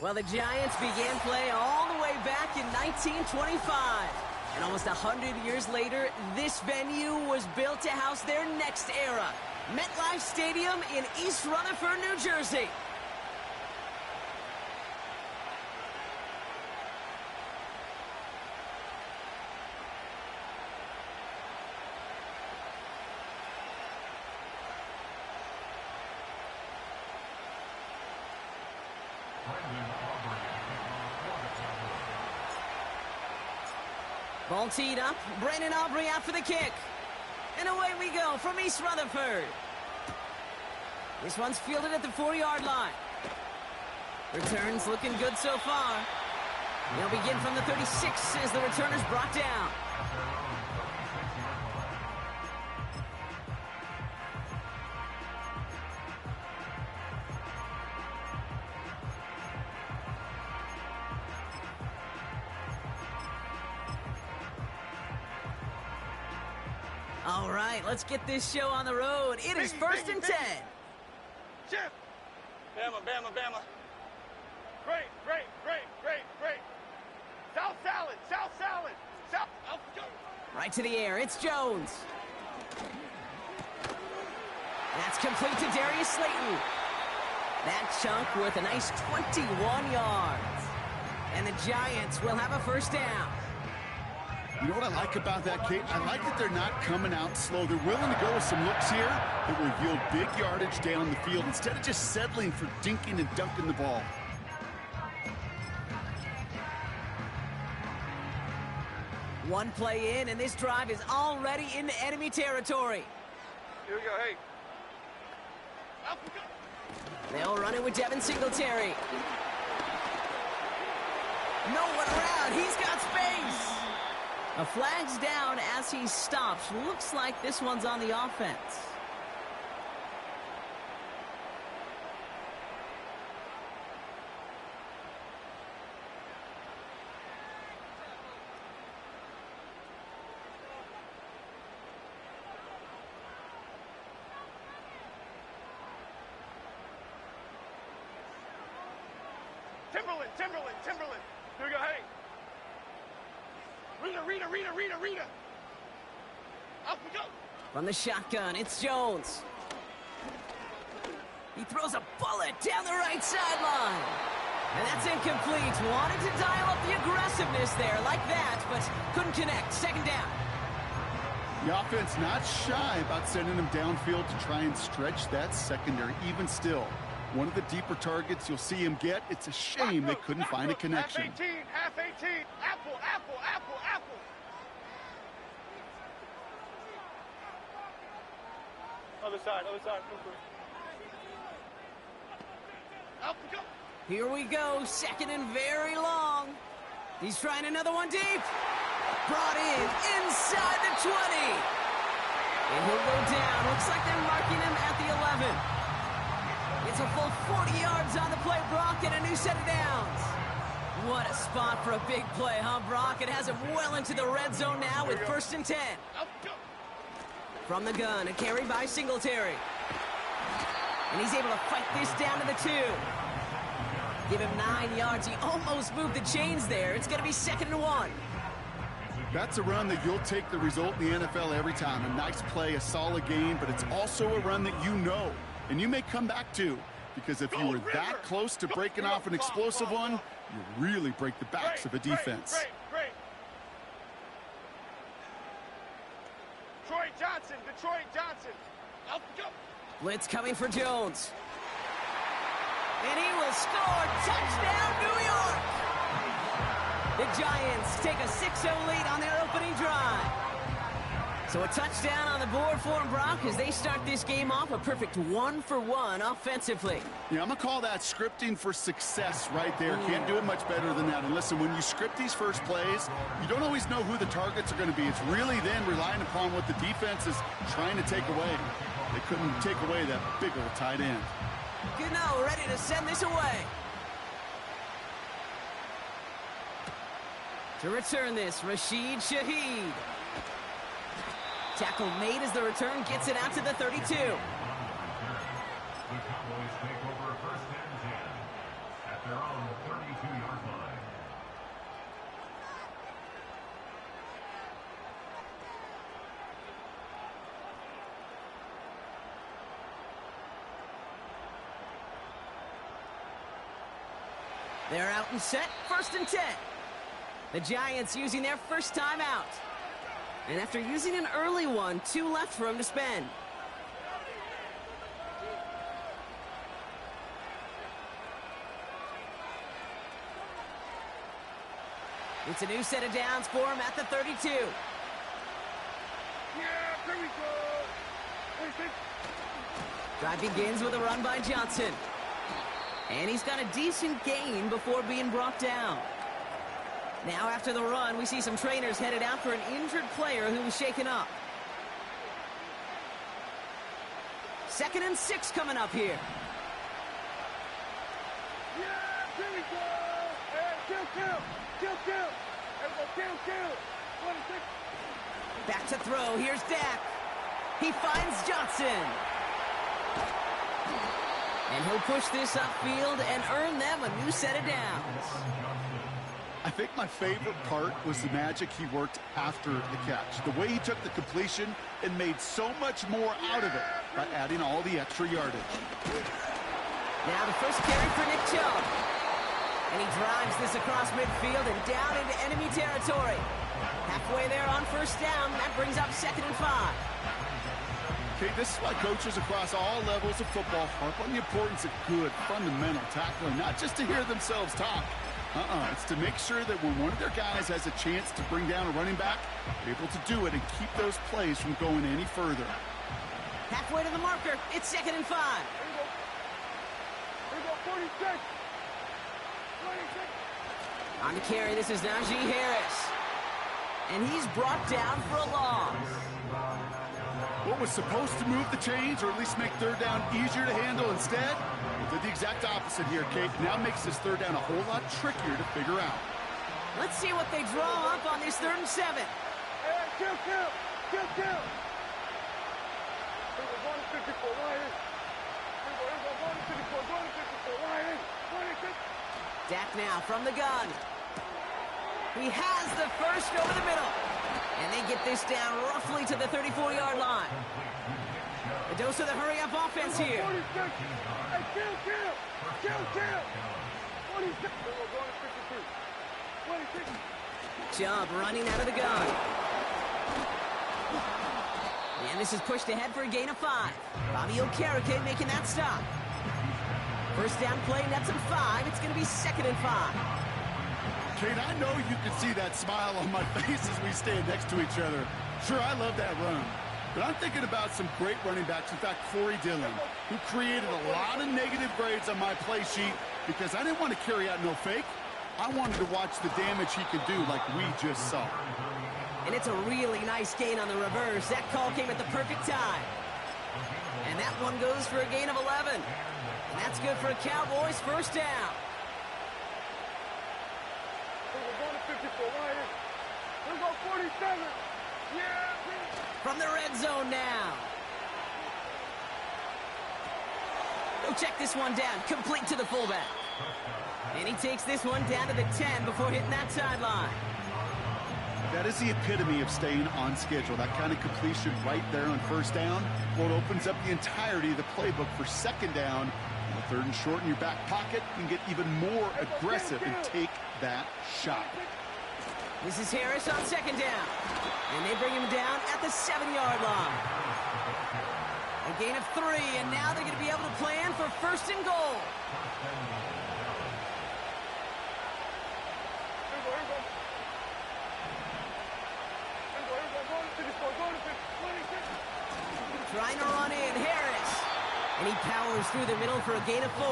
Well, the Giants began play all the way back in 1925. And almost 100 years later, this venue was built to house their next era. MetLife Stadium in East Rutherford, New Jersey. Ball teed up. Brandon Aubrey out for the kick. And away we go from East Rutherford. This one's fielded at the 4-yard line. Returns looking good so far. They'll begin from the 36 as the returner's brought down. All right, let's get this show on the road. It is first and 10. Chip. Bama, Bama, Bama. Great, great, great, great, great. South salad, South salad. South. Right to the air, it's Jones. That's complete to Darius Slayton. That chunk worth a nice 21 yards. And the Giants will have a first down. You know what I like about that, Kate? I like that they're not coming out slow. They're willing to go with some looks here that will yield big yardage down the field instead of just settling for dinking and dunking the ball. One play in, and this drive is already into enemy territory. Here we go, hey. They'll run it with Devin Singletary. No one around. He's got space. A flag's down as he stops. Looks like this one's on the offense. Timberland. Here we go, hey. Rita. Up we go. From the shotgun, it's Jones. He throws a bullet down the right sideline. And that's incomplete. Wanted to dial up the aggressiveness there like that, but couldn't connect. Second down. The offense not shy about sending them downfield to try and stretch that secondary. Even still, one of the deeper targets you'll see him get. It's a shame they couldn't find a connection. Half 18. Apple. Other side. Up we go. Here we go. Second and very long. He's trying another one deep. Brought in inside the 20. And he'll go down. Looks like they're marking him at the 11. It's a full 40 yards on the play, Brock, and a new set of downs. What a spot for a big play, huh, Brock? It has him well into the red zone now with first and 10. From the gun, a carry by Singletary. And he's able to fight this down to the 2. Give him 9 yards. He almost moved the chains there. It's going to be second and 1. That's a run that you'll take the result in the NFL every time. A nice play, a solid game, but it's also a run that you know and you may come back to, because if you were that close to breaking off an explosive one, you really break the backs of a defense. Great. Detroit Johnson. Up we go. Blitz coming for Jones. And he will score. Touchdown, New York. The Giants take a 6-0 lead on their opening drive. So a touchdown on the board for them, Brock, as they start this game off a perfect 1-for-1 offensively. Yeah, I'm going to call that scripting for success right there. Can't do it much better than that. And listen, when you script these first plays, you don't always know who the targets are going to be. It's really then relying upon what the defense is trying to take away. They couldn't take away that big old tight end. Gano ready to send this away. To return this, Rashid Shaheed. Tackle made as the return gets it out to the 32. The Cowboys take over first and 10 at their own They're out and set, 1st and 10. The Giants using their first time out. And after using an early one, 2 left for him to spend. It's a new set of downs for him at the 32. Yeah, there we go. Drive begins with a run by Johnson. And he's got a decent gain before being brought down. Now after the run, we see some trainers headed out for an injured player who was shaken up. 2nd and 6 coming up here. Yeah, there we go. Hey, kill. Everybody, kill. 26. Back to throw. Here's Dak. He finds Johnson. And he'll push this upfield and earn them a new set of downs. I think my favorite part was the magic he worked after the catch. The way he took the completion and made so much more out of it by adding all the extra yardage. Now the first carry for Nick Chubb. And he drives this across midfield and down into enemy territory. Halfway there on 1st down. That brings up 2nd and 5. Okay, this is why coaches across all levels of football harp on the importance of good, fundamental tackling, not just to hear themselves talk. It's to make sure that when one of their guys has a chance to bring down a running back, they're able to do it and keep those plays from going any further. Halfway to the marker. It's 2nd and 5. Here we go, 46. 26. On the carry, this is Najee Harris. And he's brought down for a loss. What was supposed to move the chains, or at least make 3rd down easier to handle instead, did the exact opposite here, Kate. Now makes this 3rd down a whole lot trickier to figure out. Let's see what they draw up on this 3rd and 7. Hey, kill. Here we go, going to 54, Lions. Here we go, going to 54, Lions. 26. Dak now from the gun. He has the first over the middle. And they get this down roughly to the 34-yard line. A dose of the hurry-up offense here. 46. Hey, kill. 46. We're going to 52. 26. Chubb running out of the gun. And this is pushed ahead for a gain of 5. Bobby Okereke making that stop. First down play, nets him 5. It's going to be 2nd and 5. Kate, I know you can see that smile on my face as we stand next to each other. Sure, I love that run. But I'm thinking about some great running backs. In fact, Corey Dillon, who created a lot of negative grades on my play sheet because I didn't want to carry out no fake. I wanted to watch the damage he could do like we just saw. And it's a really nice gain on the reverse. That call came at the perfect time. And that one goes for a gain of 11. And that's good for a Cowboys 1st down. We're going to 54, Lions. We're going 47. Yeah, from the red zone now. Go check this one down, complete to the fullback. And he takes this one down to the 10 before hitting that sideline. That is the epitome of staying on schedule. That kind of completion right there on 1st down. Well, it opens up the entirety of the playbook for 2nd down. On the 3rd and short in your back pocket, you can get even more aggressive and take that shot. This is Harris on 2nd down. And they bring him down at the 7-yard line. A gain of 3, and now they're going to be able to plan for 1st and goal. Trying to run in, Harris. And he powers through the middle for a gain of 4.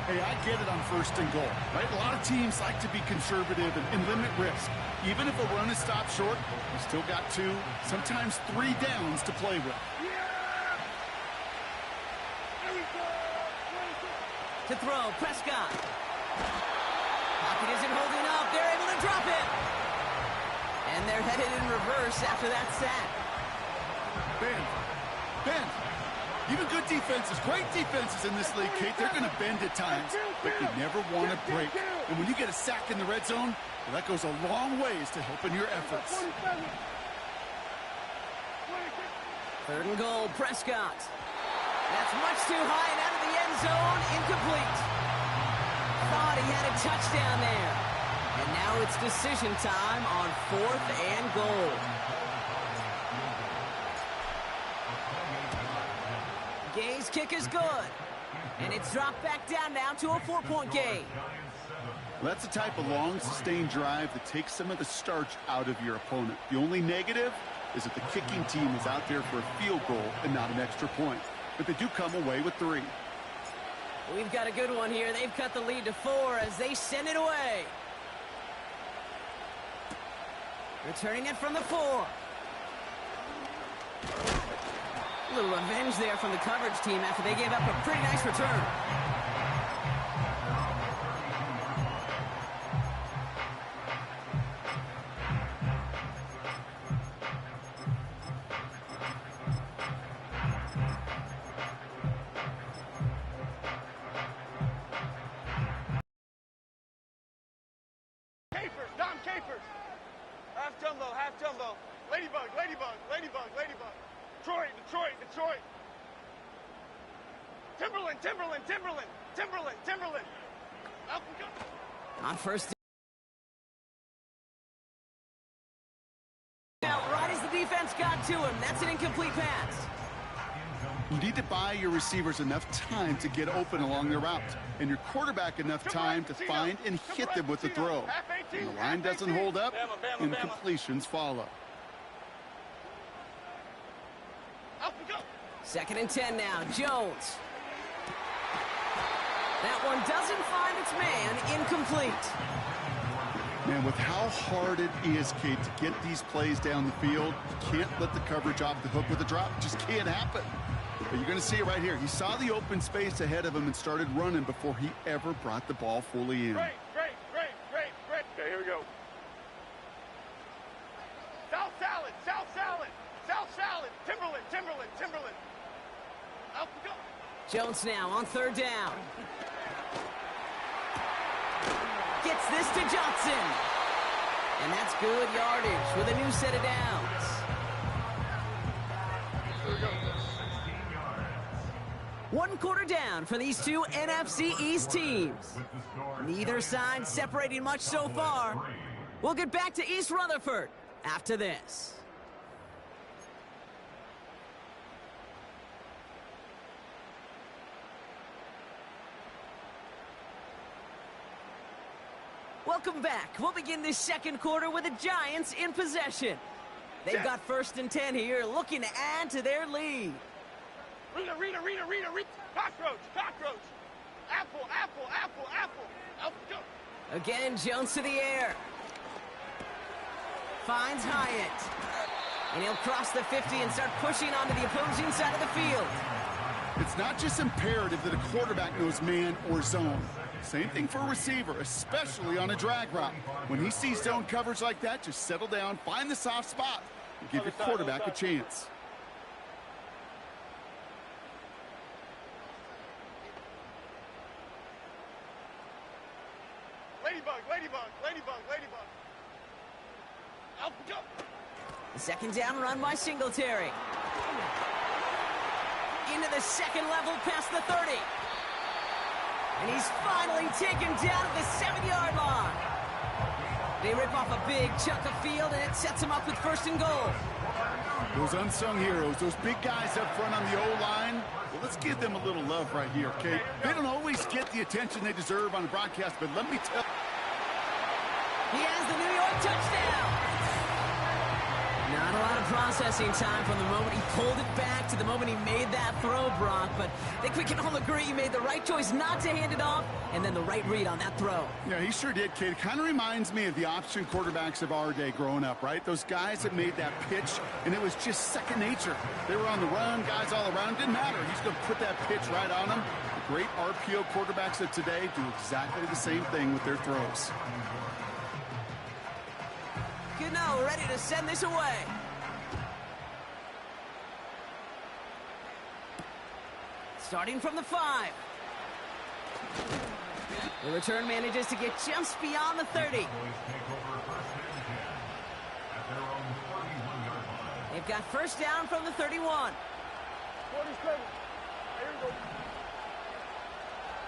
Hey, I get it on 1st and goal, right? A lot of teams like to be conservative and limit risk. Even if a run is stopped short, you still got 2, sometimes 3 downs to play with. To throw, Prescott. Pocket isn't holding up. They're able to drop it. And they're headed in reverse after that sack. Ben. Even good defenses, great defenses in this league, Kate, they're going to bend at times, but you never want to break. And when you get a sack in the red zone, well, that goes a long ways to helping your efforts. 3rd and goal, Prescott. That's much too high and out of the end zone, incomplete. Thought he had a touchdown there. And now it's decision time on 4th and goal. Gay's kick is good. And it's dropped back down now to a 4-point game. That's the type of long, sustained drive that takes some of the starch out of your opponent. The only negative is that the kicking team is out there for a field goal and not an extra point. But they do come away with 3. We've got a good one here. They've cut the lead to 4 as they send it away. Returning it from the 4. A little revenge there from the coverage team after they gave up a pretty nice return. Capers, Dom Capers. Half jumbo. Ladybug. Detroit. Timberland. Up we go. On first down, right as the defense got to him. That's an incomplete pass. You need to buy your receivers enough time to get open along their route, and your quarterback enough time to find and hit them with the throw. When the line doesn't hold up, incompletions follow. Up we go. 2nd and 10 now, Jones. That one doesn't find its man, incomplete. Man, with how hard it is, Kate, to get these plays down the field, you can't let the coverage off the hook with a drop. It just can't happen. But you're going to see it right here. He saw the open space ahead of him and started running before he ever brought the ball fully in. Great. Okay, here we go. South salad. Timberland. Up we go. Jones now on 3rd down. Gets this to Johnson. And that's good yardage with a new set of downs. Here we go. 1 quarter down for these two NFC East teams. Neither side separating much so far. We'll get back to East Rutherford after this. Welcome back. We'll begin this 2nd quarter with the Giants in possession. They've got 1st and 10 here, looking to add to their lead. Rita. Cockroach. Apple. Up we go. Again, Jones to the air. Finds Hyatt. And he'll cross the 50 and start pushing onto the opposing side of the field. It's not just imperative that a quarterback knows man or zone. Same thing for a receiver, especially on a drag route. When he sees zone coverage like that, just settle down, find the soft spot, and give your quarterback a chance. Ladybug. Out we go. The 2nd down run by Singletary. Into the 2nd level past the 30. And he's finally taken down at the 7-yard line. They rip off a big chunk of field, and it sets him up with 1st and goal. Those unsung heroes, those big guys up front on the O-line, well, let's give them a little love right here, okay? They don't always get the attention they deserve on the broadcast, but let me tell you. He has the New York touchdown. Not a lot of processing time from the moment he pulled it back to the moment he made that throw, Brock. But I think we can all agree he made the right choice not to hand it off, and then the right read on that throw. Yeah, he sure did, Kate. It kind of reminds me of the option quarterbacks of our day growing up, right? Those guys that made that pitch, and it was just second nature. They were on the run, guys all around. Didn't matter. He's going to put that pitch right on them. The great RPO quarterbacks of today do exactly the same thing with their throws. Gano ready to send this away. starting from the 5. The return manages to get just beyond the 30. They've got first down from the 31. 47. There you go.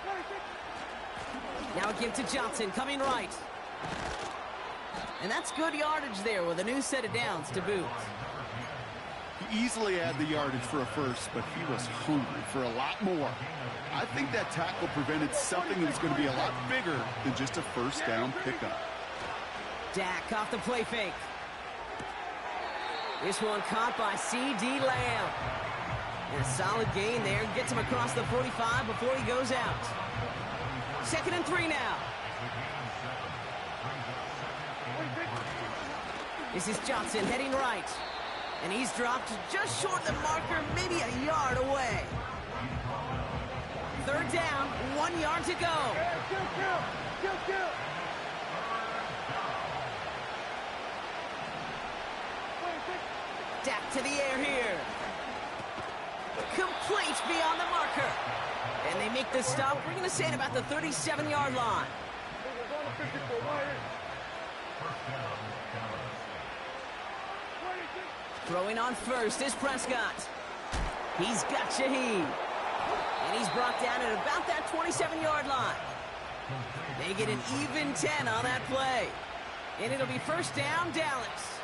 26. Now a give to Johnson, coming right. And that's good yardage there with a new set of downs to boot. He easily had the yardage for a first, but he was hungry for a lot more. I think that tackle prevented something that was going to be a lot bigger than just a first down pickup. Dak off the play fake. This one caught by C.D. Lamb. And a solid gain there. Gets him across the 45 before he goes out. 2nd and 3 now. This is Johnson heading right. And he's dropped just short of the marker, maybe a yard away. 3rd down, 1 yard to go. Kill. Dak to the air here. Complete beyond the marker. And they make the stop. We're going to say it about the 37-yard line. Throwing on first is Prescott. He's got Shaheed. And he's brought down at about that 27-yard line. They get an even 10 on that play. And it'll be first down, Dallas.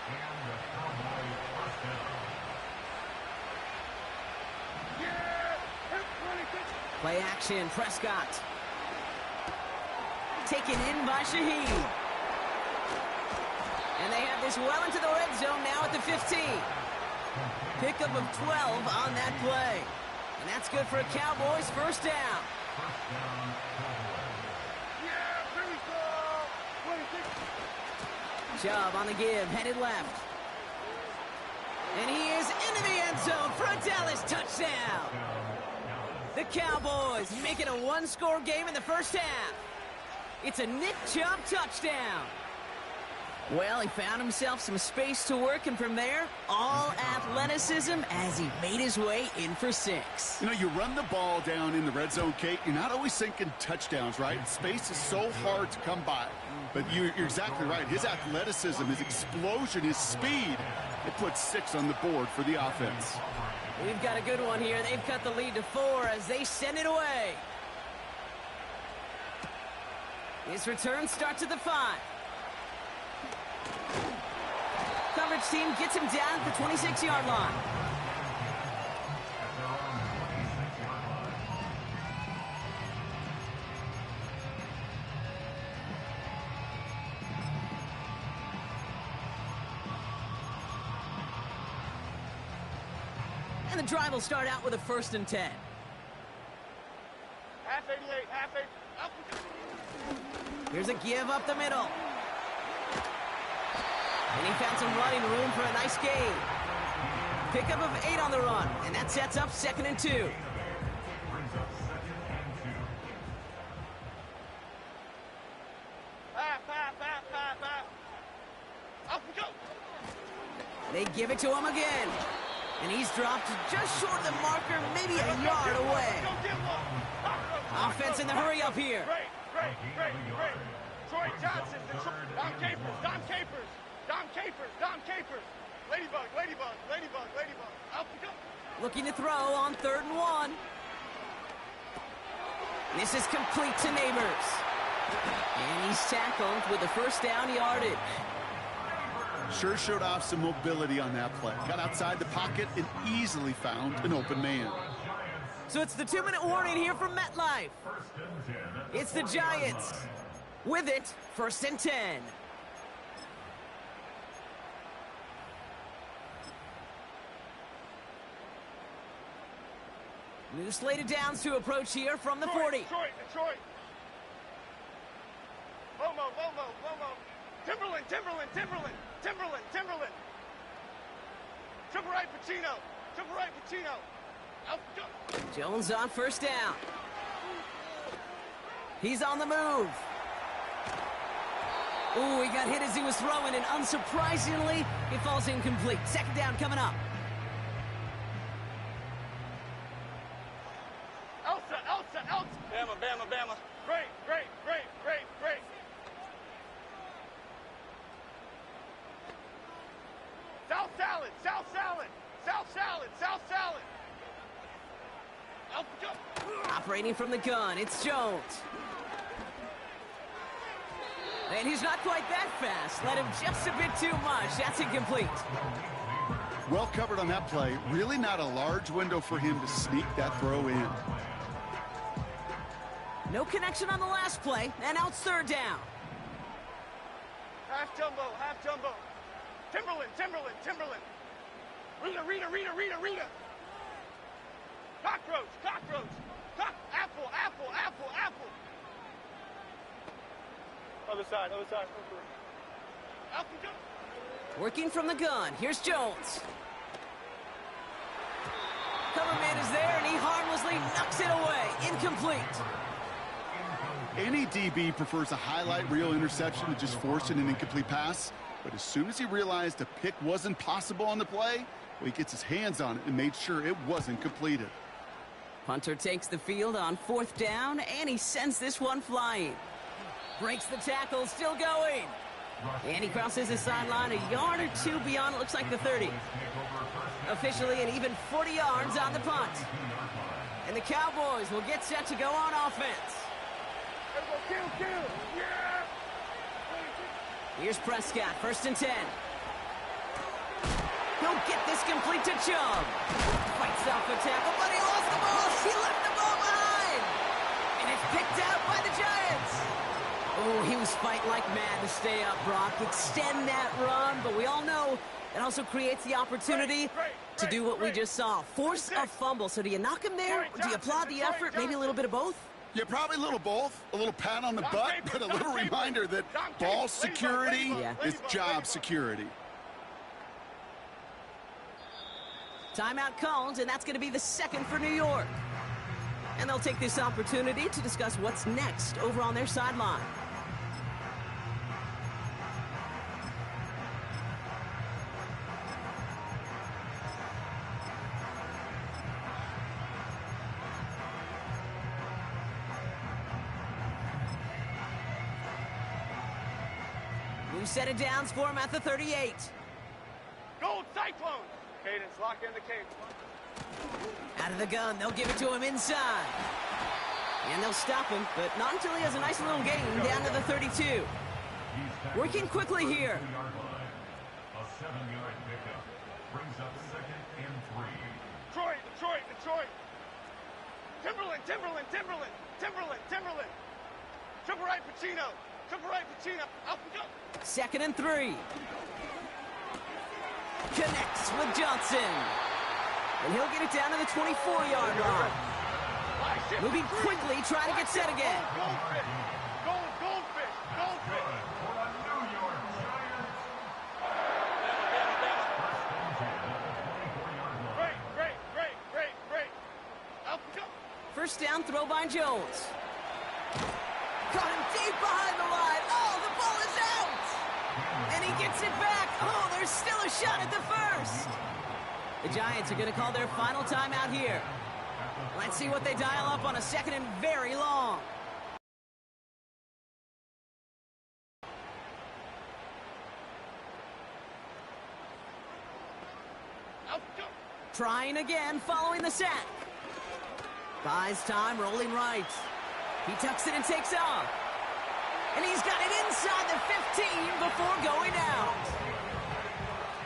Play action, Prescott. Taken in by Shaheed. And they have this well into the red zone now at the 15. Pickup of 12 on that play. And that's good for a Cowboys first down. Chubb on the give, headed left. And he is into the end zone for a Dallas touchdown. The Cowboys make it a one-score game in the first half. It's a Nick Chubb touchdown. Well, he found himself some space to work, and from there, all athleticism as he made his way in for 6. You know, you run the ball down in the red zone, Kate, you're not always thinking touchdowns, right? Space is so hard to come by. But you're exactly right. His athleticism, his explosion, his speed, it puts 6 on the board for the offense. We've got a good one here. They've cut the lead to 4 as they send it away. His return starts at the 5. Coverage team gets him down at the 26-yard line. And the drive will start out with a 1st and 10. Half 88, half 8. Here's a give up the middle. And he found some running room for a nice gain. Pickup of 8 on the run, and that sets up 2nd and 2. Up we go. They give it to him again. And he's dropped just short of the marker, maybe a yard away. Offense in the hurry up here. Great. Troy Johnson, Dom Capers. Ladybug. Up we go. Looking to throw on 3rd and 1. This is complete to Neighbors. And he's tackled with the first down yardage. Sure showed off some mobility on that play. Got outside the pocket and easily found an open man. So it's the 2-minute warning here from MetLife. It's the Giants. With it, 1st and 10. New slated downs to approach here from the 40. Detroit. Lomo. Timberland. Triple right Pacino. Out go. Jones on 1st down. He's on the move. Ooh, he got hit as he was throwing, and unsurprisingly, it falls incomplete. 2nd down coming up. Operating from the gun, it's Jones. And he's not quite that fast. Let him just a bit too much. That's incomplete. Well covered on that play. Really not a large window for him to sneak that throw in. No connection on the last play, and now it's third down. Half jumbo, half jumbo. Timberland, Timberland, Timberland. Rita. Cockroach. Apple. Other side. Apple jump. Working from the gun, here's Jones. Cover man is there, and he harmlessly knocks it away. Incomplete. Any DB prefers a highlight reel interception to just forcing an incomplete pass. But as soon as he realized a pick wasn't possible on the play, well, he gets his hands on it and made sure it wasn't completed. Punter takes the field on fourth down, and he sends this one flying. Breaks the tackle, still going. And he crosses the sideline a yard or two beyond, it looks like the 30. Officially an even 40 yards on the punt. And the Cowboys will get set to go on offense. Kill. Yeah! Here's Prescott, 1st and 10. He'll get this complete to Chubb. Fights off a tackle, but he lost the ball. He left the ball behind. And it's picked out by the Giants. Oh, he was fighting like mad to stay up, Brock. Extend that run, but we all know it also creates the opportunity to do what we just saw. Force a fumble. So do you knock him there? Or do you applaud the effort? Maybe a little bit of both? Yeah, probably a little both. A little pat on the butt, but a little reminder that ball security is job security. Timeout called, and that's going to be the second for New York. And they'll take this opportunity to discuss what's next over on their sideline. New set of downs for him at the 38. Gold Cyclone. Cadence, lock in the cadence. Out of the gun, they'll give it to him inside. And they'll stop him, but not until he has a nice little gain down to the 32. Working quickly here. A 7-yard pickup brings up 2nd and 3. Detroit. Timberland. Triple right Pacino. Up we go. 2nd and 3. Connects with Johnson. And he'll get it down to the 24-yard line. Moving quickly, trying to get set again. Goldfish. For the New York Giants. Great. Up we go. First down throw by Jones. Got him deep behind the line. Oh, the ball is out. And he gets it back. Oh, there's still a shot at the first. The Giants are going to call their final timeout here. Let's see what they dial up on a 2nd and very long. Trying again following the sack. Buys time, rolling right. He tucks it and takes off. And he's got it inside the 15 before going out.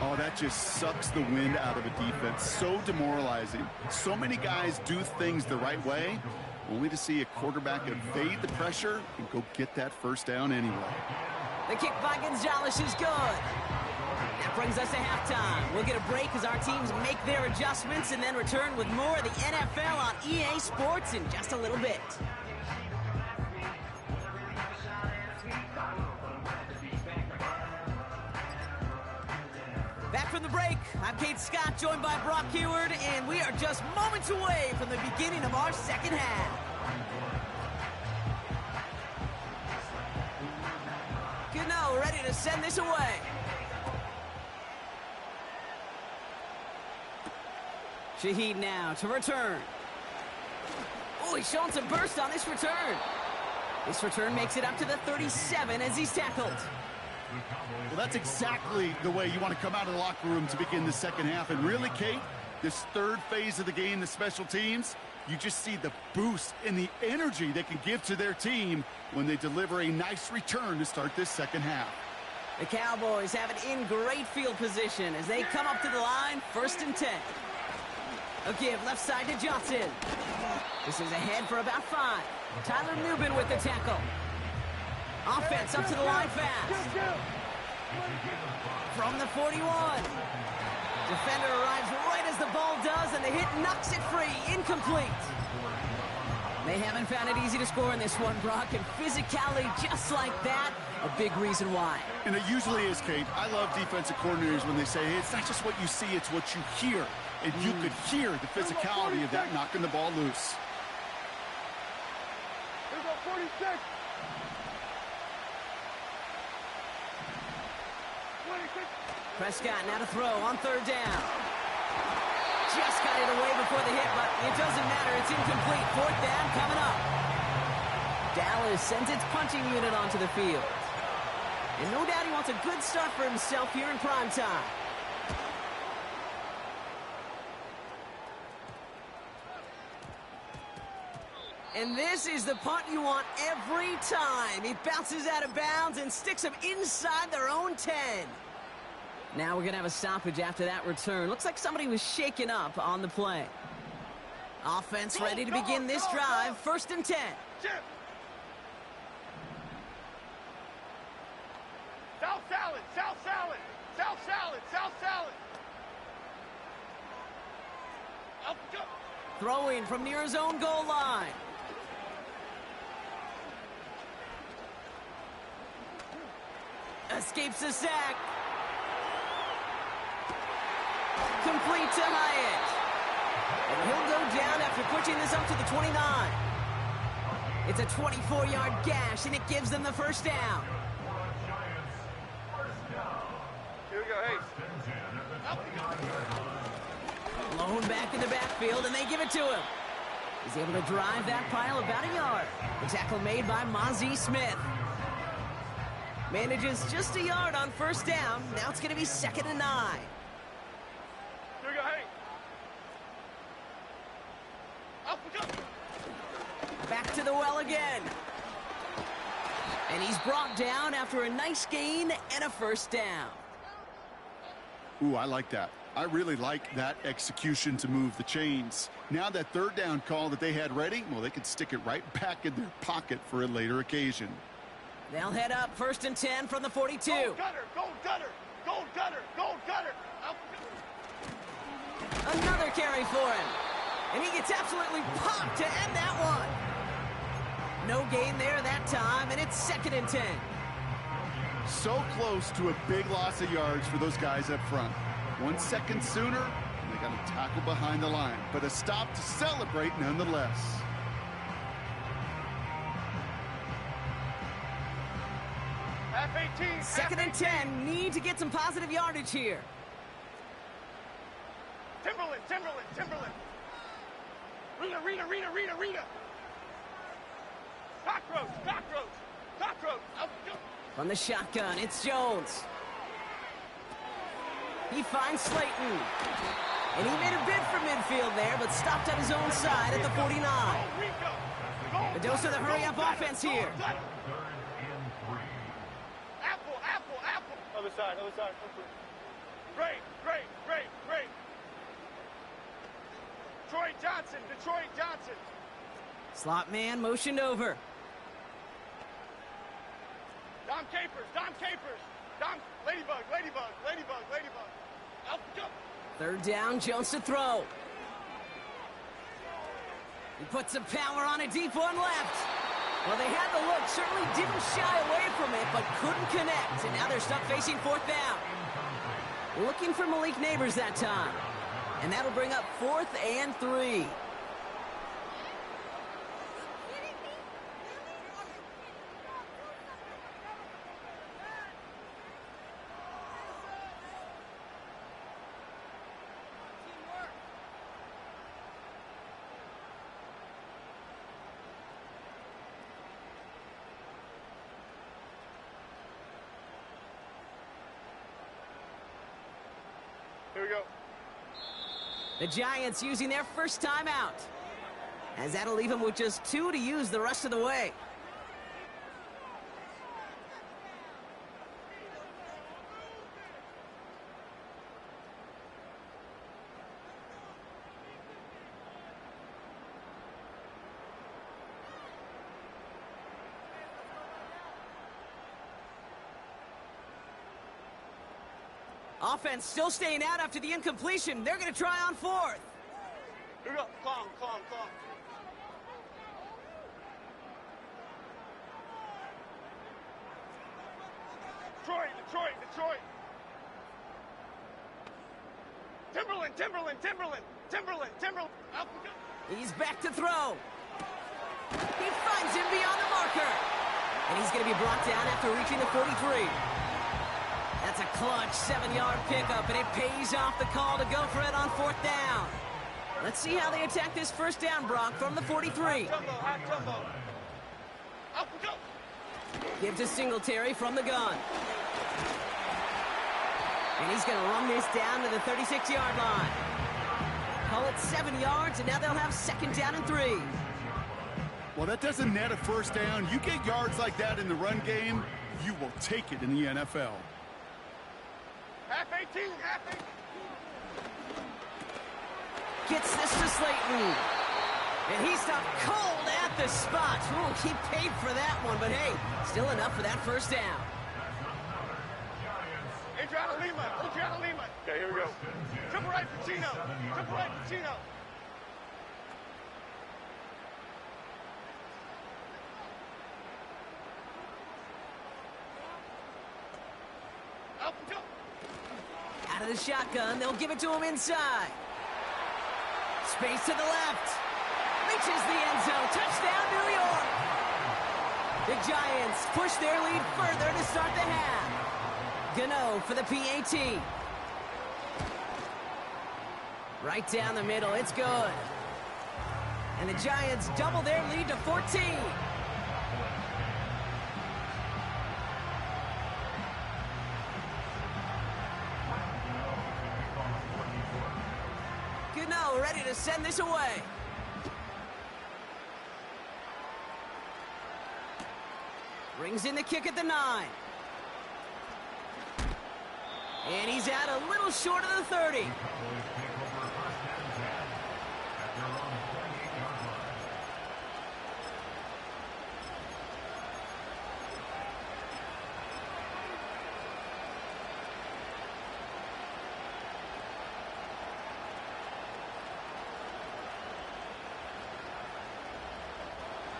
Oh, that just sucks the wind out of a defense. So demoralizing. So many guys do things the right way, only to see a quarterback evade the pressure and go get that first down anyway. The kick by Gonzalez is good. That brings us to halftime. We'll get a break as our teams make their adjustments and then return with more of the NFL on EA Sports in just a little bit. Back from the break, I'm Kate Scott, joined by Brock Heward, and we are just moments away from the beginning of our second half. Gano ready to send this away. Shaheed now to return. Oh, he's showing some burst on this return. This return makes it up to the 37 as he's tackled. Well, that's exactly the way you want to come out of the locker room to begin the second half. And really, Kate, this third phase of the game, the special teams, You just see the boost and the energy they can give to their team when they deliver a nice return to start this second half. The Cowboys have it in great field position as they come up to the line, 1st and 10. A give left side to Johnson. This is ahead for about 5. Tyler Nubin with the tackle. Offense up to the line fast. From the 41. Defender arrives right as the ball does, and the hit knocks it free. Incomplete. They haven't found it easy to score in this one, Brock, and physicality just like that, a big reason why. And it usually is, Kate. I love defensive coordinators when they say, hey, it's not just what you see, it's what you hear. And you could hear the physicality of that knocking the ball loose. Here's our 46. 26. Prescott now to throw on 3rd down. Just got it away before the hit, but it doesn't matter. It's incomplete. 4th down coming up. Dallas sends its punching unit onto the field. And no doubt he wants a good start for himself here in prime time. And this is the punt you want every time. He bounces out of bounds and sticks them inside their own 10. Now we're going to have a stoppage after that return. Looks like somebody was shaken up on the play. Offense ready to begin this drive. 1st and 10. Chip. South salad, south salad, south salad, south salad. Up, go. Throwing from near his own goal line. Escapes the sack. Complete to Hyatt. And he'll go down after pushing this up to the 29. It's a 24-yard gash, and it gives them the 1st down. Here we go, hey. Blown back in the backfield, and they give it to him. He's able to drive that pile about a yard. The tackle made by Mozzie Smith. Manages just a yard on 1st down. Now it's going to be 2nd and 9. Here we go, hey. Up we go. Back to the well again. And he's brought down after a nice gain and a 1st down. Ooh, I like that. I really like that execution to move the chains. Now that 3rd down call that they had ready, well, they could stick it right back in their pocket for a later occasion. They'll head up 1st and 10 from the 42. Gold gutter, gold gutter, gold gutter, gold gutter. Up. Another carry for him. And he gets absolutely popped to end that one. No gain there that time, and it's 2nd and 10. So close to a big loss of yards for those guys up front. 1 second sooner, and they got a tackle behind the line. But a stop to celebrate nonetheless. Half 18. 2nd and 10. Need to get some positive yardage here. Timberland, Timberland, Timberland. Rita, Rita, Rita, Rita, Rita. Cockroach, cockroach, cockroach. Up, go. From the shotgun, it's Jones. He finds Slayton. And he made a bid for midfield there, but stopped at his own side at the 49. The dose of the hurry-up offense here. Apple, apple, apple. Other side, other side. Great, great, great, great. Troy Johnson, Detroit Johnson. Slot man motioned over. Dom Capers, Dom Capers. Dom, Ladybug, Ladybug, Ladybug, Ladybug. Up, go. 3rd down, Jones to throw. He puts some power on a deep one left. Well, they had the look, certainly didn't shy away from it, but couldn't connect. And now they're stuck facing 4th down. Looking for Malik Neighbors that time. And that'll bring up 4th and 3. Here we go. The Giants using their first timeout. as that'll leave him with just 2 to use the rest of the way. Offense still staying out after the incompletion. They're going to try on 4th. Here we go. Calm. Detroit. Timberland. Up we go. He's back to throw. He finds him beyond the marker. And he's going to be brought down after reaching the 43. That's a clutch 7-yard pickup, and it pays off the call to go for it on 4th down. Let's see how they attack this first down, Brock, from the 43. High jumbo. Up we go. Give to Singletary from the gun. And he's going to run this down to the 36-yard line. Call it 7 yards, and now they'll have 2nd down and 3. Well, that doesn't net a first down. You get yards like that in the run game, you will take it in the NFL. Half 18. Gets this to Slayton. And he stopped cold at the spot. Ooh, he paid for that one, but hey, still enough for that first down. Adriana Lima. Okay, here we go. Triple right for Chino. Up we go. Out of the shotgun, they'll give it to him inside. Space to the left. Reaches the end zone. Touchdown, New York. The Giants push their lead further to start the half. Gano for the PAT. Right down the middle. It's good. And the Giants double their lead to 14. Gano ready to send this away. Brings in the kick at the 9. And he's out a little short of the 30.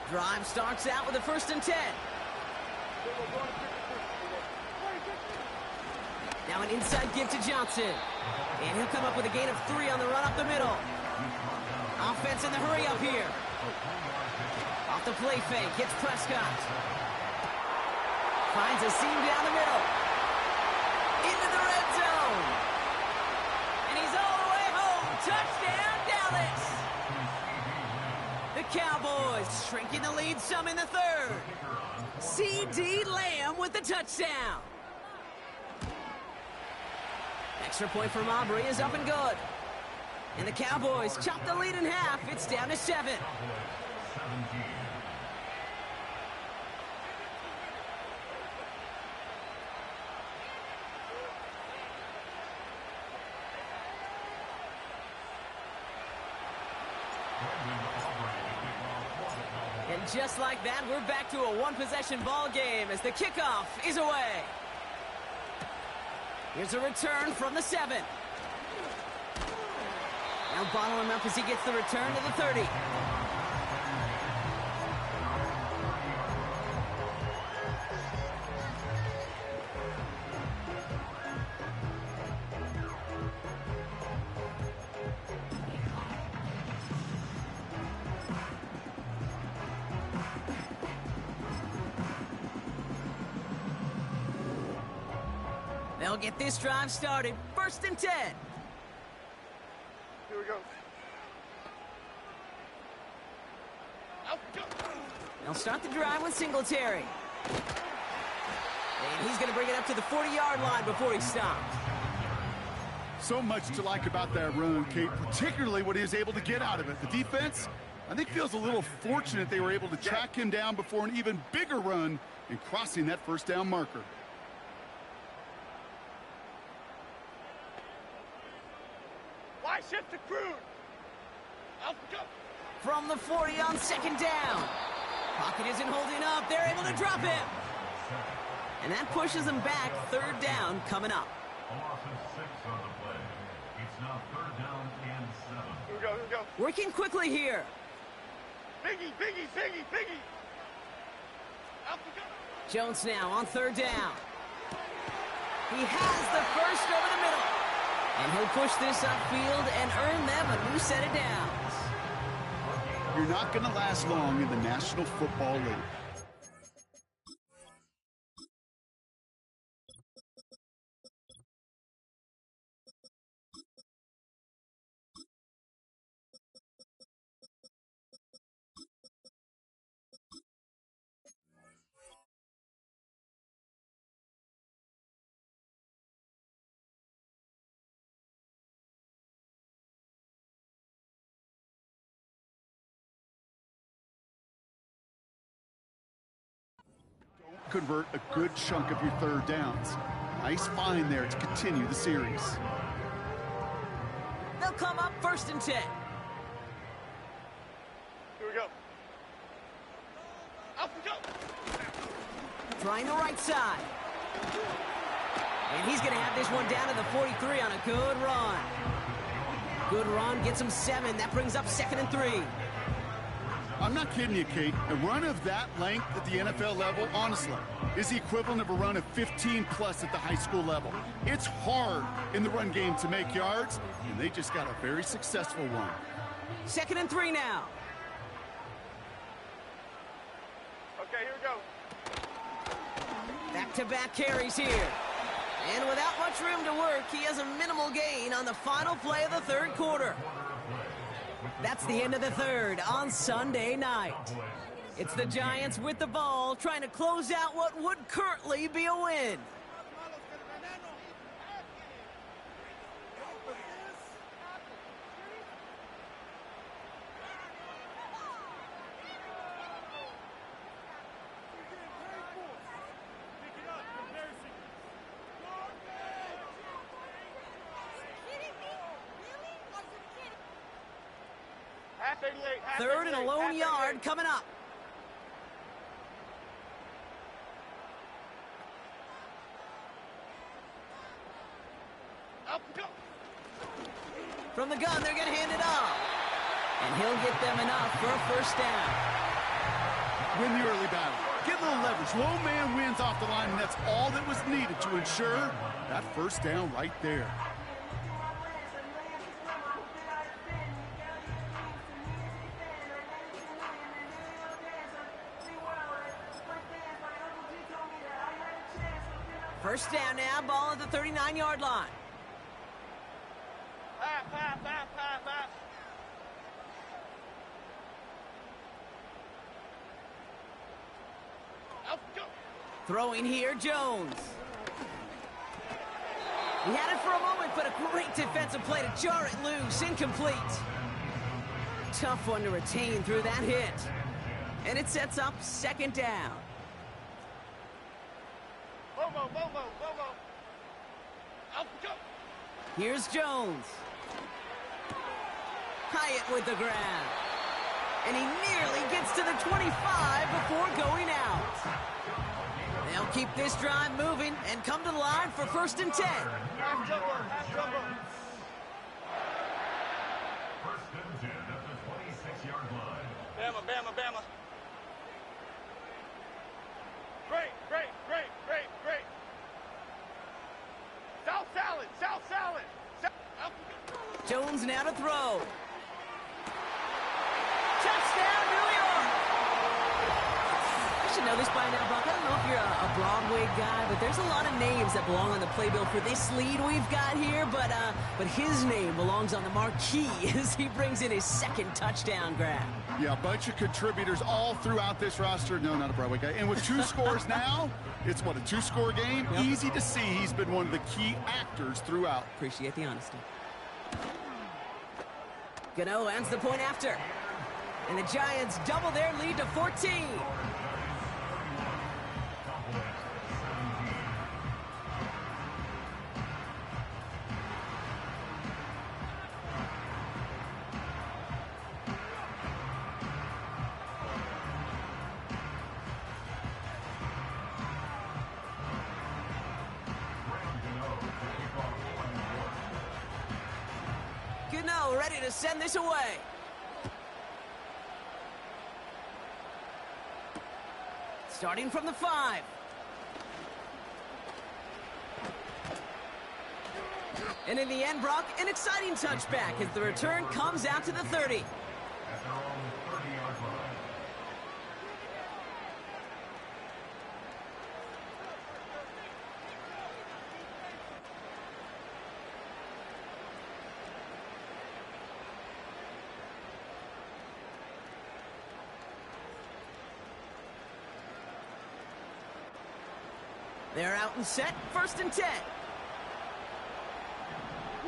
Drive starts out with a 1st and 10. Now an inside give to Johnson. And he'll come up with a gain of 3 on the run up the middle. Offense in the hurry up here. Off the play fake, hits Prescott. Finds a seam down the middle. Into the red zone. And he's all the way home. Touchdown, Dallas. The Cowboys shrinking the lead some in the 3rd. C.D. Lamb with the touchdown. Extra point from Aubrey is up and good. And the Cowboys chop the lead in half. It's down to 7. And just like that, we're back to a one-possession ball game as the kickoff is away. Here's a return from the 7. Now bottle him up as he gets the return to the 30. They'll get this drive started. 1st and 10. Here we go. Out we go. They'll start the drive with Singletary. And he's going to bring it up to the 40-yard line before he stops. So much to like about that run, Kate, particularly what he was able to get out of it. The defense, I think feels a little fortunate they were able to track him down before an even bigger run and crossing that first down marker. Why shift to Crude? From the 40 on second down. Pocket isn't holding up. They're able to drop him. And that pushes them back. Third down coming up. A loss of 6 on the play. It's now third down and 7. Here we go. Working quickly here. Biggie. Out we go. Jones now on third down. He has the first over the middle. And he'll push this upfield and earn them a new set of downs. You're not going to last long in the National Football League. Convert a good chunk of your third downs. Nice find there to continue the series. They'll come up first and 10. Here we go. Out we go. Trying the right side. And he's going to have this one down to the 43 on a good run. Good run, gets him 7. That brings up second and 3. I'm not kidding you, Kate. A run of that length at the NFL level, honestly, is the equivalent of a run of 15-plus at the high school level. It's hard in the run game to make yards, and they just got a very successful one. Second and 3 now. Okay, here we go. Back-to-back carries here. And without much room to work, he has a minimal gain on the final play of the third quarter. That's the end of the third on Sunday night. It's the Giants with the ball, trying to close out what would currently be a win. Third and a lone yard coming up. From the gun, they're going to hand it off. And he'll get them enough for a first down. Win the early battle. Get a little leverage. Low man wins off the line, and that's all that was needed to ensure that first down right there. First down now, ball at the 39-yard line. Pass. Out we go. Throwing here, Jones. He had it for a moment, but a great defensive play to jar it loose. Incomplete. Tough one to retain through that hit. And it sets up second down. Bobo. Out we go. Here's Jones. Hyatt with the grab. And he nearly gets to the 25 before going out. They'll keep this drive moving and come to the line for first and 10. Half jumbo. First and 10 at the 26-yard line. Bama. Great. South salad. Jones now to throw. Touchdown, New York! I should know this by now, Brock. I don't know if you're a Broadway guy, but there's a lot of names that belong on the playbill for this lead we've got here, but his name belongs on the marquee as he brings in his second touchdown grab. Yeah, a bunch of contributors all throughout this roster. No, not a Broadway guy. And with 2 scores now, it's what, a 2-score game? Yep. Easy to see he's been one of the key actors throughout. Appreciate the honesty. Gano ends the point after. And the Giants double their lead to 14. Gano ready to send this away. Starting from the 5. And in the end, Brock, an exciting touchback as the return comes out to the 30. At their own 30-yard line. They're out and set, 1st and 10.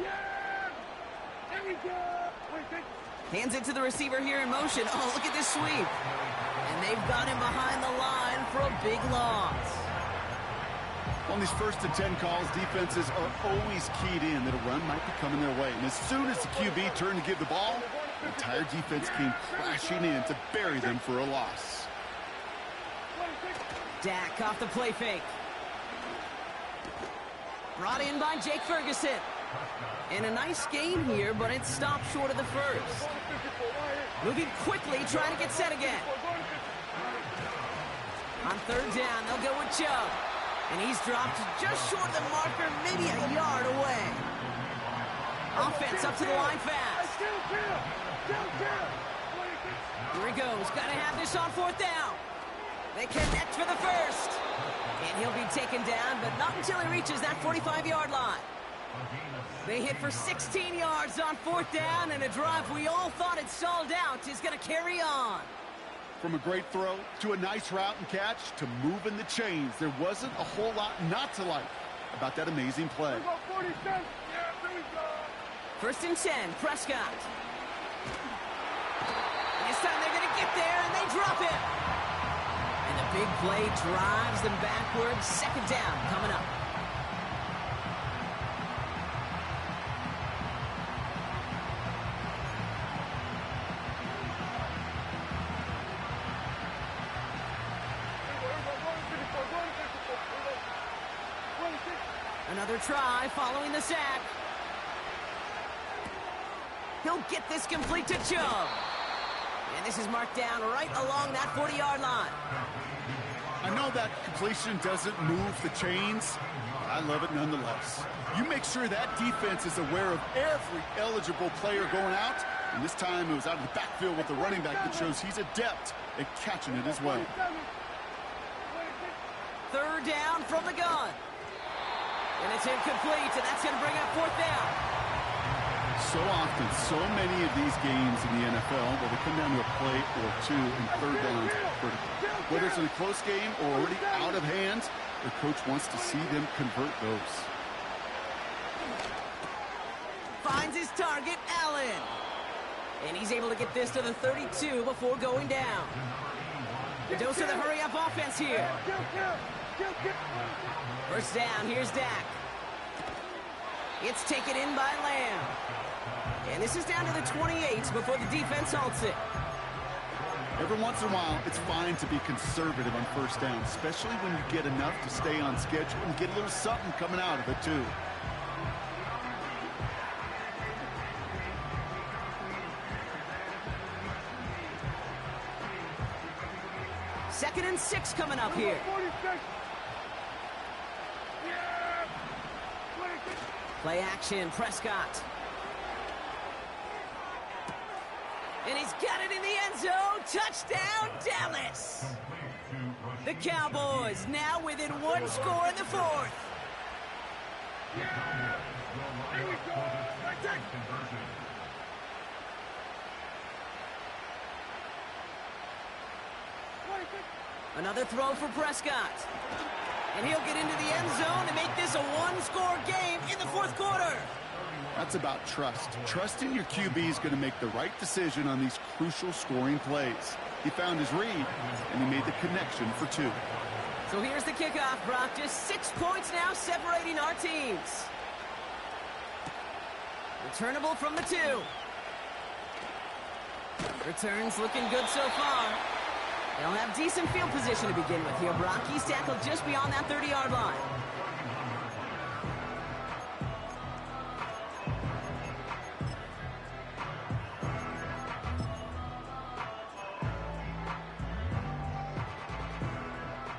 Yeah! There we go! Hands it to the receiver here in motion. Oh, look at this sweep. And they've got him behind the line for a big loss. On these 1st and 10 calls, defenses are always keyed in that a run might be coming their way. And as soon as the QB turned to give the ball, the entire defense came crashing in to bury them for a loss. Dak off the play fake. Brought in by Jake Ferguson. And a nice gain here, but it stopped short of the 1st. Moving quickly, trying to get set again. On 3rd down, they'll go with Chubb. And he's dropped just short of the marker, maybe a yard away. Offense up to the line fast. Here he goes. Got to have this on 4th down. They connect for the 1st. And he'll be taken down, but not until he reaches that 45-yard line. They hit for 16 yards on 4th down, and a drive we all thought had stalled out is going to carry on. From a great throw to a nice route and catch to moving the chains, there wasn't a whole lot not to like about that amazing play. 1st and 10, Prescott. This time they're going to get there, and they drop it. And the big play drives them backwards. 2nd down coming up. Another try following the sack. He'll get this complete to Chubb. And this is marked down right along that 40-yard line. I know that completion doesn't move the chains. I love it nonetheless. You make sure that defense is aware of every eligible player going out. And this time it was out of the backfield with the running back that shows he's adept at catching it as well. 3rd down from the gun. And it's incomplete, and that's going to bring up 4th down. So often, so many of these games in the NFL, where they come down to a play or two and 3rd downs critical. Whether it's in a close game or already out of hand, the coach wants to see them convert those. Finds his target, Allen. And he's able to get this to the 32 before going down. A dose of the hurry-up offense here. 1st down, here's Dak. It's taken in by Lamb. And this is down to the 28 before the defense halts it. Every once in a while, it's fine to be conservative on 1st down, especially when you get enough to stay on schedule and get a little something coming out of it, too. Second and 6 coming up here. Play action, Prescott. And he's got it in the end zone. Touchdown, Dallas. The Cowboys now within 1 score in the 4th. Another throw for Prescott. And he'll get into the end zone to make this a 1-score game in the 4th quarter. That's about trust. Trusting your QB is going to make the right decision on these crucial scoring plays. He found his read, and he made the connection for 2. So here's the kickoff, Brock. Just 6 points now separating our teams. Returnable from the 2. Returns looking good so far. They'll have decent field position to begin with here, Brock. He's tackled just beyond that 30-yard line.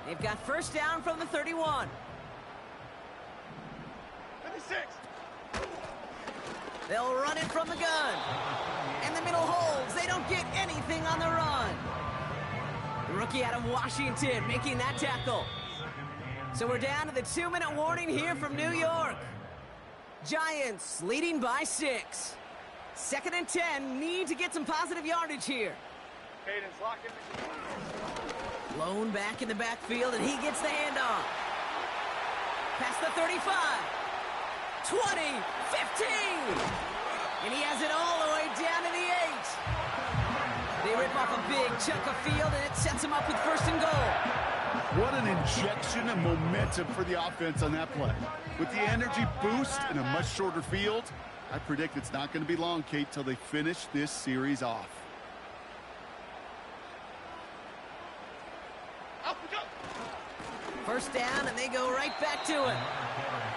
They've got first down from the 31. 56. They'll run it from the gun. And the middle holds. They don't get anything on the run. The rookie out of Washington making that tackle. So we're down to the 2-minute warning here from New York. Giants leading by 6. 2nd and 10. Need to get some positive yardage here. Cadence, lock in. Lone back in the backfield, and he gets the handoff. Past the 35. 20. 15. And he has it all the way down to the 8. They rip off a big chunk of field, and it sets him up with 1st and goal. What an injection of momentum for the offense on that play. With the energy boost in a much shorter field, I predict it's not going to be long, Kate, till they finish this series off. First down, and they go right back to it.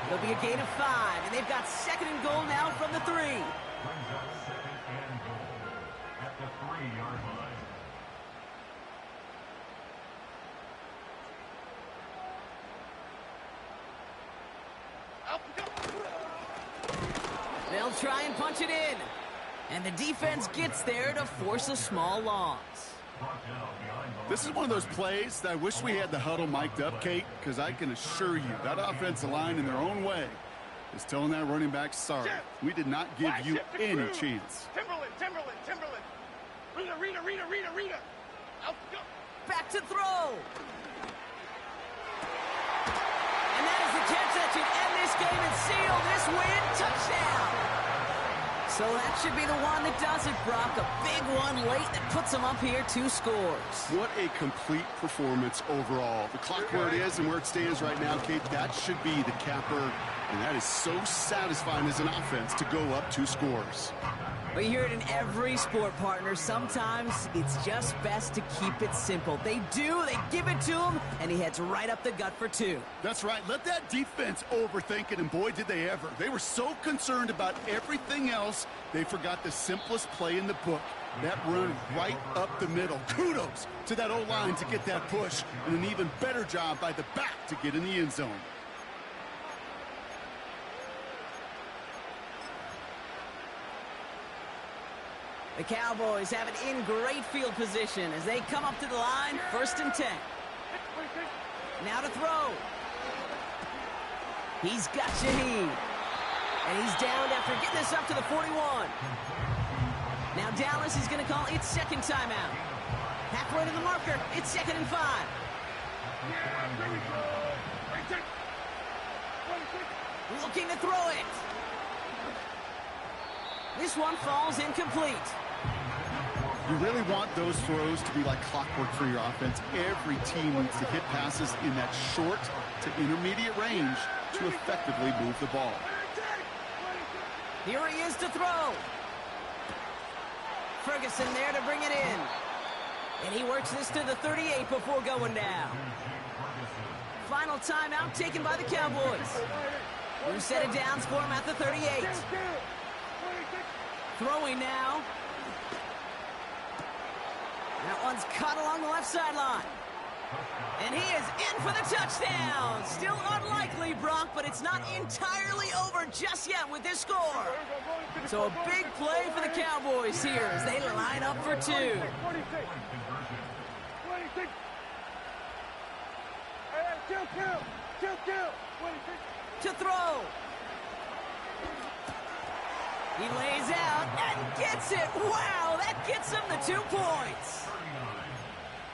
It'll be a gain of 5, and they've got 2nd and goal now from the 3. Brings up 2nd and goal at the 3-yard line. They'll try and punch it in. And the defense gets there to force a small loss. This is one of those plays that I wish we had the huddle mic'd up, Kate, because I can assure you that offensive line in their own way is telling that running back, sorry, we did not give you any chance. Timberland. Rita. Out go. Back to throw. And that is the catch that should end this game and seal this win. Touchdown. So that should be the one that does it, Brock. A big one late that puts them up here 2 scores. What a complete performance overall. The clock where it is and where it stands right now, Kate, that should be the capper. And that is so satisfying as an offense to go up 2 scores. But you hear it in every sport, partner. Sometimes it's just best to keep it simple. They give it to him, and he heads right up the gut for 2. That's right. Let that defense overthink it, and boy, did they ever. They were so concerned about everything else, they forgot the simplest play in the book. That run right up the middle. Kudos to that O-line to get that push, and an even better job by the back to get in the end zone. The Cowboys have it in great field position as they come up to the line, 1st and 10. Now to throw. He's got Shaheed. And he's downed after getting this up to the 41. Now Dallas is going to call its 2nd timeout. Halfway to the marker, it's 2nd and 5. Looking to throw it. This one falls incomplete. You really want those throws to be like clockwork for your offense. Every team needs to hit passes in that short to intermediate range to effectively move the ball. Here he is to throw. Ferguson there to bring it in. And he works this to the 38 before going down. Final timeout taken by the Cowboys. New set of downs for him at the 38. Throwing now. That one's caught along the left sideline. And he is in for the touchdown. Still unlikely, Brock, but it's not entirely over just yet with this score. So a big play for the Cowboys here as they line up for 2. To throw. He lays out and gets it. Wow, that gets him the 2 points. 39,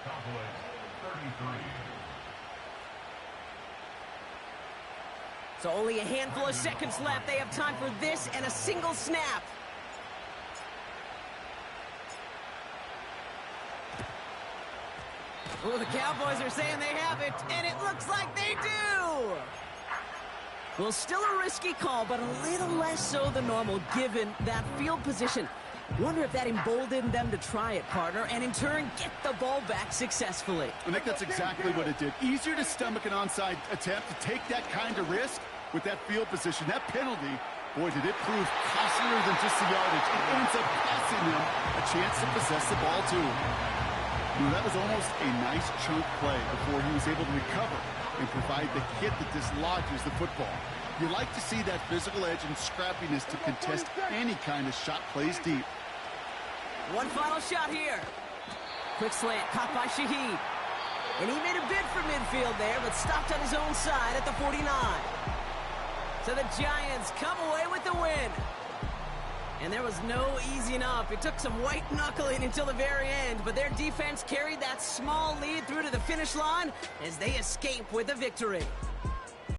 Cowboys 33. So only a handful of seconds left. They have time for this and a single snap. Oh, the Cowboys are saying they have it, and it looks like they do! Well, still a risky call, but a little less so than normal given that field position. Wonder if that emboldened them to try it, partner, and in turn get the ball back successfully. I think that's exactly what it did. Easier to stomach an onside attempt, to take that kind of risk with that field position. That penalty, boy, did it prove costlier than just the yardage. It ends up costing them a chance to possess the ball, too. That was almost a nice chunk play before he was able to recover and provide the hit that dislodges the football. You like to see that physical edge and scrappiness to contest any kind of shot plays deep. One final shot here. Quick slant caught by Shaheed. And he made a bid for midfield there, but stopped on his own side at the 49. So the Giants come away with the win. And there was no easing up. It took some white knuckling until the very end, but their defense carried that small lead through to the finish line as they escape with a victory.